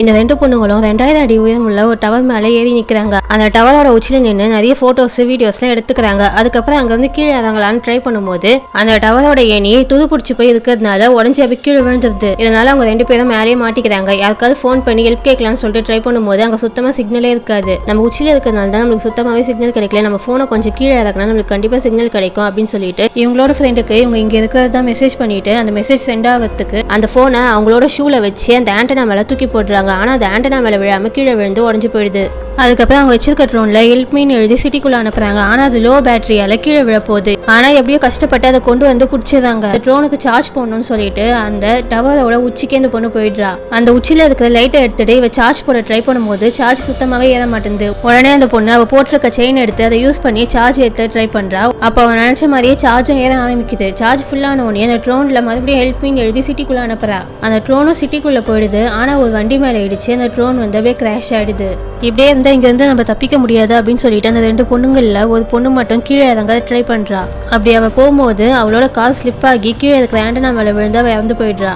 இந்த ரெண்டு பொண்ணுங்களும் 2000 அடி உயரம் உள்ள ஒரு டவர் மேலே ஏறி நிற்கிறாங்க. அந்த டவரோட உச்சியில் நின்று நிறைய போட்டோஸ் வீடியோஸ்லாம் எடுத்துக்கிறாங்க. அதுக்கப்புறம் அங்கேருந்து கீழே இறங்கலான்னு ட்ரை பண்ணும்போது அந்த டவரோட ஏணி துதுப்பிடிச்சி போய் இருக்கிறதுனால உடஞ்சி அப்படி கீழே விழுந்துருது. இதனால அவங்க 2 பேரும் மேலேயே மாட்டிக்கிறாங்க. யாருக்காவது ஃபோன் பண்ணி ஹெல்ப் கேட்கலான்னு சொல்லிட்டு ட்ரை பண்ணும்போது அங்கே சுத்தமாக சிக்னலே இருக்காது. நம்ம உச்சியில் இருக்கிறதுனால தான் நம்மளுக்கு சுத்தமாகவே சிக்னல் கிடைக்கல. நம்ம ஃபோனை கொஞ்சம் கீழே இறக்கினா நம்மளுக்கு கண்டிப்பாக சிக்னல் கிடைக்கும் அப்படின்னு சொல்லிட்டு இவங்களோட ஃப்ரெண்டுக்கு இவங்க இங்கே இருக்கிறது தான் மெசேஜ் பண்ணிட்டு அந்த மெசேஜ் சென்ட் ஆகிறதுக்கு அந்த ஃபோனை அவங்களோட ஷூவில் வச்சு அந்த ஆண்டனா மேலே தூக்கி போட்டுறாங்க. ஆனா அந்த ஆண்டனா மேல விழாம கீழே விழுந்து உடஞ்சு போயிடுது. அதுக்கப்புறம் அவங்க வச்சிருக்க ட்ரோன்ல ஹெல்ப் மீன்னு எழுதி சிட்டிக்குள்ள அனுப்புறாங்க. ஆனா அது லோ பேட்டரியால கீழே விழ போகுது. ஆனா எப்படியோ கஷ்டப்பட்டு அதை கொண்டு வந்து பிடிச்சிடுறாங்க. ட்ரோனுக்கு சார்ஜ் போடணும்னு சொல்லிட்டு அந்த டவரோட உச்சிக்கே இந்த பொண்ணு போயிடுறா. அந்த உச்சியில இருக்கிற லைட்டை எடுத்துட்டு இவ சார்ஜ் போட ட்ரை பண்ணும்போது சார்ஜ் சுத்தமாவே ஏற மாட்டேங்குது. உடனே அந்த பொண்ணு அவ போட்டிருக்க செயின் எடுத்து அதை யூஸ் பண்ணி சார்ஜ் ஏற்ற ட்ரை பண்றா. அப்ப அவன் நினைச்ச மாதிரியே சார்ஜும் ஏற ஆரம்பிக்குது. சார்ஜ் ஃபுல்லான உடனே அந்த ட்ரோன்ல மறுபடியும் ஹெல்ப் மீன் எழுதி சிட்டிக்குள்ள அனுப்புறா. அந்த ட்ரோனும் சிட்டிக்குள்ள போயிடுது. ஆனா ஒரு வண்டி மேல இடிச்சு அந்த ட்ரோன் வந்து அப்படியே கிராஷ் ஆயிடுது. இப்படியே இருந்தா இங்க இருந்து நம்ம தப்பிக்க முடியாது அப்படின்னு சொல்லிட்டு அந்த 2 பொண்ணுங்கள்ல ஒரு பொண்ணு மட்டும் கீழே இறங்க ட்ரை பண்றா. அப்படி அவ போகும்போது அவளோட கார் ஸ்லிப் ஆகி கீழே இருக்கிற ஆண்டனா மேல விழுந்து அவ இறந்து போயிடுறா.